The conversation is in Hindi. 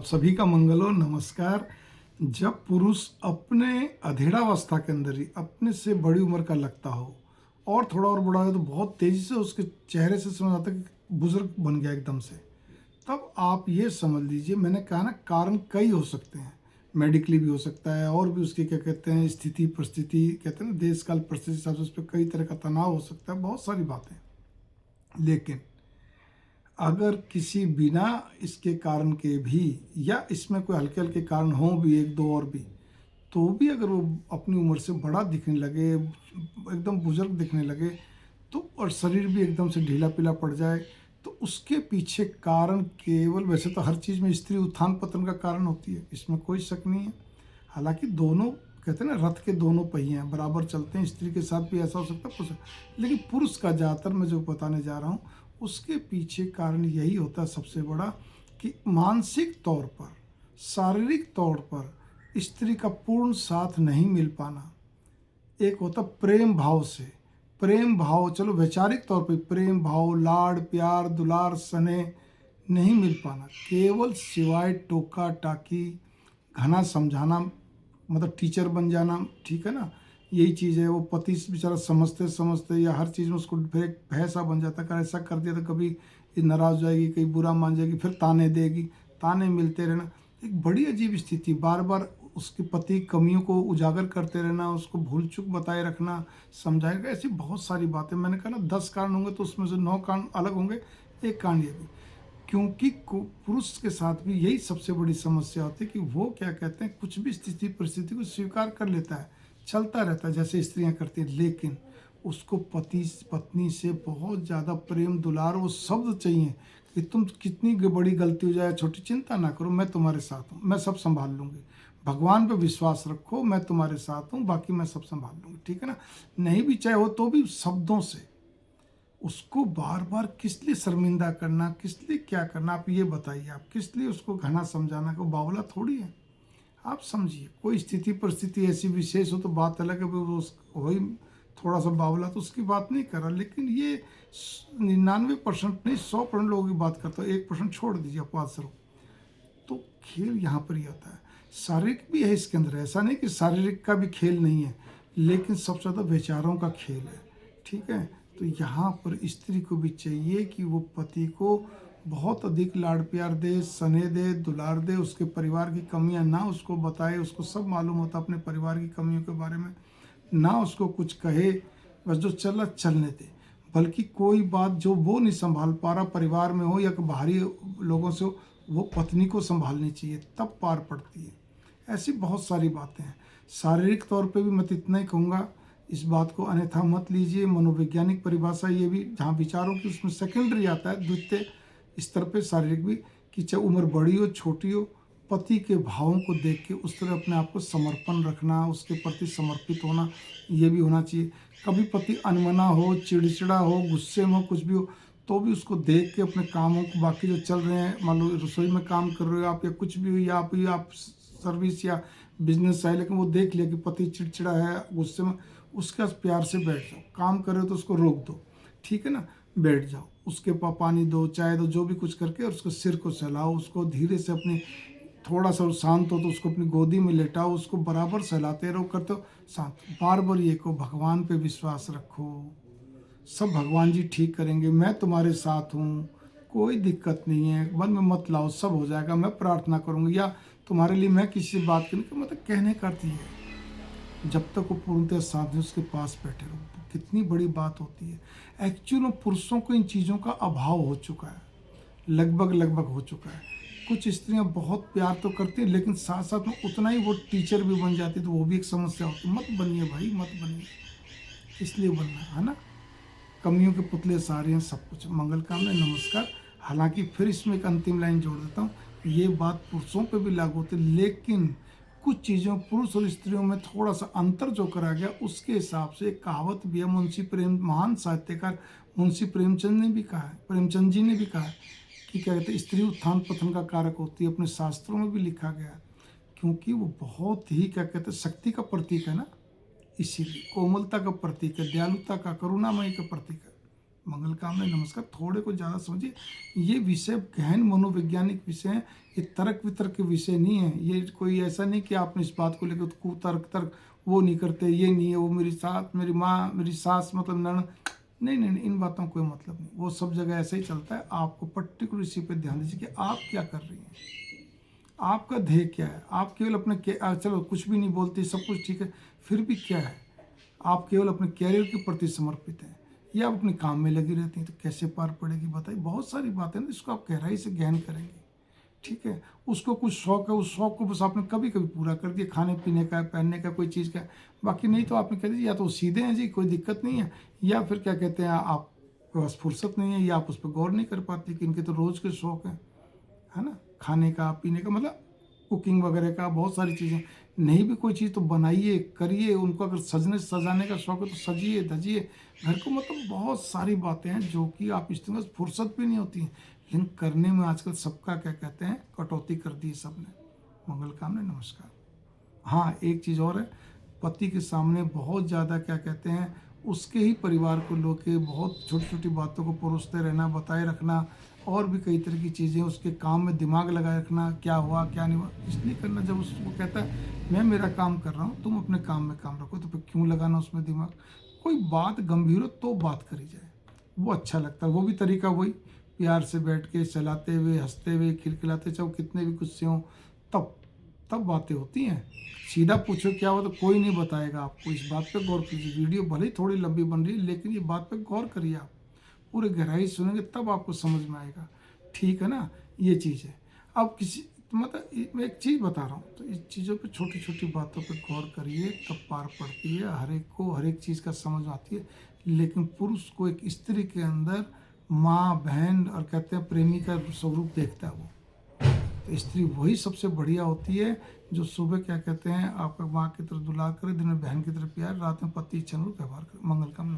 सभी का मंगल हो। नमस्कार। जब पुरुष अपने अधेड़ावस्था के अंदर ही अपने से बड़ी उम्र का लगता हो और थोड़ा और बड़ा हो तो बहुत तेज़ी से उसके चेहरे से समझ आता है कि बुजुर्ग बन गया एकदम से, तब आप ये समझ लीजिए, मैंने कहा ना, कारण कई हो सकते हैं। मेडिकली भी हो सकता है और भी उसके क्या कहते हैं, स्थिति परिस्थिति कहते हैं ना, देश काल परिस्थिति हिसाब से उस पर कई तरह का तनाव हो सकता है, बहुत सारी बातें। लेकिन अगर किसी बिना इसके कारण के भी, या इसमें कोई हल्के हल्के कारण हों भी, एक दो और भी, तो भी अगर वो अपनी उम्र से बड़ा दिखने लगे, एकदम बुजुर्ग दिखने लगे, तो और शरीर भी एकदम से ढीला पीला पड़ जाए, तो उसके पीछे कारण केवल, वैसे तो हर चीज़ में स्त्री उत्थान पतन का कारण होती है, इसमें कोई शक नहीं है। हालांकि दोनों कहते हैं ना, रथ के दोनों पहिए हैं, बराबर चलते हैं। स्त्री के साथ भी ऐसा हो सकता है, लेकिन पुरुष का ज़्यादातर मैं जो बताने जा रहा हूँ, उसके पीछे कारण यही होता है सबसे बड़ा, कि मानसिक तौर पर, शारीरिक तौर पर स्त्री का पूर्ण साथ नहीं मिल पाना। एक होता प्रेम भाव से, प्रेम भाव, चलो वैचारिक तौर पे प्रेम भाव, लाड़ प्यार दुलार स्नेह नहीं मिल पाना, केवल सिवाय टोका टाकी, घना समझाना, मतलब टीचर बन जाना, ठीक है ना, यही चीज़ है। वो पति बेचारा समझते समझते या हर चीज़ में उसको फिर एक भैंसा बन जाता है, अगर ऐसा कर दिया तो कभी ये नाराज़ हो जाएगी, कहीं बुरा मान जाएगी, फिर ताने देगी, ताने मिलते रहना। एक बड़ी अजीब स्थिति, बार बार उसके पति कमियों को उजागर करते रहना, उसको भूल चूक बताए रखना, समझाएगा, ऐसी बहुत सारी बातें। मैंने कहा ना, 10 कारण होंगे तो उसमें से 9 कारण अलग होंगे, एक कारण ये भी। क्योंकि पुरुष के साथ भी यही सबसे बड़ी समस्या होती है कि वो क्या कहते हैं, कुछ भी स्थिति परिस्थिति को स्वीकार कर लेता है, चलता रहता है जैसे स्त्रियां करती हैं, लेकिन उसको पति पत्नी से बहुत ज़्यादा प्रेम दुलार, वो शब्द चाहिए कि तुम कितनी बड़ी गलती हो जाए, छोटी चिंता ना करो, मैं तुम्हारे साथ हूँ, मैं सब संभाल लूँगी, भगवान पे विश्वास रखो, मैं तुम्हारे साथ हूँ, बाकी मैं सब संभाल लूँगी, ठीक है ना। नहीं भी चाहे हो तो भी शब्दों से उसको बार बार किस लिए शर्मिंदा करना, किस लिए क्या करना, आप ये बताइए। आप किस लिए उसको घना समझाना, को बावला थोड़ी है। आप समझिए, कोई स्थिति परिस्थिति ऐसी विशेष हो तो बात अलग है, वो वही थोड़ा सा बावला, तो उसकी बात नहीं कर रहा। लेकिन ये 99% नहीं, 100% लोगों की बात करता हूँ, 1% छोड़ दीजिए अपवाद स्वरूप। तो खेल यहाँ पर ही आता है, शारीरिक भी है इसके अंदर, ऐसा नहीं कि शारीरिक का भी खेल नहीं है, लेकिन सबसे ज़्यादा विचारों का खेल है, ठीक है। तो यहाँ पर स्त्री को भी चाहिए कि वो पति को बहुत अधिक लाड़ प्यार दे, स्नेह दे, दुलार दे, उसके परिवार की कमियां ना उसको बताए, उसको सब मालूम होता अपने परिवार की कमियों के बारे में, ना उसको कुछ कहे, बस जो चला चलने दे। बल्कि कोई बात जो वो नहीं संभाल पा रहा, परिवार में हो या बाहरी लोगों से हो, वो पत्नी को संभालनी चाहिए, तब पार पड़ती है। ऐसी बहुत सारी बातें हैं। शारीरिक तौर पे भी मैं तो इतना ही कहूँगा, इस बात को अन्यथा मत लीजिए। मनोवैज्ञानिक परिभाषा ये भी, जहाँ विचारों की, उसमें सेकेंडरी आता है, द्वितीय स्तर पे शारीरिक भी, कि चाहे उम्र बड़ी हो छोटी हो, पति के भावों को देख के उस तरह अपने आप को समर्पण रखना, उसके प्रति समर्पित होना, ये भी होना चाहिए। कभी पति अनमना हो, चिड़चिड़ा हो, गुस्से में हो, कुछ भी हो, तो भी उसको देख के अपने कामों को, बाकी जो चल रहे हैं, मान लो रसोई में काम कर रहे हो आप, या कुछ भी हो, या आप सर्विस या बिजनेस है, लेकिन वो देख लिया कि पति चिड़चिड़ा है, गुस्से में, उसके पास प्यार से बैठ जाओ। काम कर रहे हो तो उसको रोक दो, ठीक है ना, बैठ जाओ, उसके पास पानी दो, चाय दो, जो भी कुछ करके, और उसको सिर को सहलाओ, उसको धीरे से अपनी, थोड़ा सा शांत हो तो उसको अपनी गोदी में लेटाओ, उसको बराबर सहलाते रहो, करते हो शांत। बार बार ये को, भगवान पे विश्वास रखो, सब भगवान जी ठीक करेंगे, मैं तुम्हारे साथ हूँ, कोई दिक्कत नहीं है, मन में मत लाओ, सब हो जाएगा, मैं प्रार्थना करूँगी, या तुम्हारे लिए मैं किसी से बात करने का मतलब कहने का अर्थ ये है, जब तक वो पूर्णतः साथ उसके पास बैठे रहो। कितनी बड़ी बात होती है। एक्चुअल में पुरुषों को इन चीज़ों का अभाव हो चुका है, लगभग लगभग हो चुका है। कुछ स्त्रियां बहुत प्यार तो करती हैं, लेकिन साथ साथ में उतना ही वो टीचर भी बन जाती है, तो वो भी एक समस्या होती है। मत बनिए भाई, मत बनिए, इसलिए बनना है ना। कमियों के पुतले सारे हैं, सब कुछ मंगल कामना, नमस्कार। हालांकि फिर इसमें एक अंतिम लाइन जोड़ देता हूँ, ये बात पुरुषों पे भी लागू होती है, लेकिन कुछ चीज़ों, पुरुष और स्त्रियों में थोड़ा सा अंतर जो करा गया, उसके हिसाब से एक कहावत भी है, मुंशी प्रेम, महान साहित्यकार मुंशी प्रेमचंद ने भी कहा है, प्रेमचंद जी ने भी कहा है, कि क्या कहते हैं, स्त्री उत्थान पतन का कारक होती है, अपने शास्त्रों में भी लिखा गया है। क्योंकि वो बहुत ही क्या कहते हैं, शक्ति का प्रतीक है ना, इसीलिए कोमलता का प्रतीक है, दयालुता का, करुणामयी का प्रतीक है। मंगल कामना नमस्कार। थोड़े को ज़्यादा समझिए, ये विषय गहन मनोवैज्ञानिक विषय हैं, ये तर्क वितर्क के विषय नहीं है। ये कोई ऐसा नहीं कि आपने इस बात को लेकर कुतर्क तर्क वो नहीं करते, ये नहीं है, वो मेरी साथ मेरी माँ मेरी सास मतलब ननद, नहीं नहीं नहीं, इन बातों का कोई मतलब नहीं। वो सब जगह ऐसे ही चलता है। आपको पर्टिकुलर इसी पे ध्यान दीजिए कि आप क्या कर रही हैं, आपका ध्येय क्या है। आप केवल अपने चलो कुछ भी नहीं बोलती, सब कुछ ठीक है, फिर भी क्या है, आप केवल अपने कैरियर के प्रति समर्पित हैं या आप अपने काम में लगी रहती हैं, तो कैसे पार पड़ेगी बताइए। बहुत सारी बातें ना, इसको आप गहराई से गहन करेंगे, ठीक है। उसको कुछ शौक है, उस शौक को बस आपने कभी कभी पूरा कर दिया, खाने पीने का, पहनने का, कोई चीज़ का, बाकी नहीं तो आपने कह दीजिए या तो सीधे हैं जी, कोई दिक्कत नहीं है, या फिर क्या कहते हैं आपके पास फुर्सत नहीं है, या आप उस पर गौर नहीं कर पाती कि इनके तो रोज़ के शौक हैं, है ना, खाने का पीने का, मतलब कुकिंग वगैरह का, बहुत सारी चीज़ें। नहीं भी कोई चीज़ तो बनाइए, करिए, उनको अगर सजने सजाने का शौक है तो सजिए धजिए घर को, मतलब बहुत सारी बातें हैं जो कि आप इस तरह फुर्सत भी नहीं होती हैं, लेकिन करने में आजकल सबका क्या कहते हैं कटौती कर दी सबने। मंगल कामना नमस्कार। हाँ, एक चीज़ और है, पति के सामने बहुत ज़्यादा क्या कहते हैं उसके ही परिवार को लेके बहुत छोटी छोटी बातों को परोसते रहना, बताए रखना, और भी कई तरह की चीज़ें, उसके काम में दिमाग लगाए रखना, क्या हुआ क्या नहीं हुआ, इसलिए करना। जब उसको कहता है मैं मेरा काम कर रहा हूँ, तुम अपने काम में काम रखो, तो फिर क्यों लगाना उसमें दिमाग। कोई बात गंभीर हो तो बात करी जाए, वो अच्छा लगता है। वो भी तरीका वही, प्यार से बैठ के चलाते हुए, हंसते हुए, खिलखिलाते, चाहे कितने भी गुस्से हों, तब तब बातें होती हैं। सीधा पूछो क्या हुआ तो कोई नहीं बताएगा आपको। इस बात पे गौर कीजिए। वीडियो भले ही थोड़ी लंबी बन रही है, लेकिन ये बात पे गौर करिए आप, पूरे गहराई से सुनेंगे तब आपको समझ में आएगा, ठीक है ना। ये चीज़ है। अब किसी मतलब मैं एक चीज़ बता रहा हूँ, तो इस चीज़ों पे छोटी छोटी बातों पे गौर करिए, तब पार पड़ती है। हर एक को हर एक चीज़ का समझ आती है, लेकिन पुरुष को एक स्त्री के अंदर माँ बहन और कहते हैं प्रेमी का स्वरूप देखता है वो। तो स्त्री वही सबसे बढ़िया होती है जो सुबह क्या कहते हैं आपका माँ की तरफ दुलार करे, दिन में बहन की तरफ प्यार, रात में पति इच्छा अनुरूप व्यवहार करे। मंगल कामना।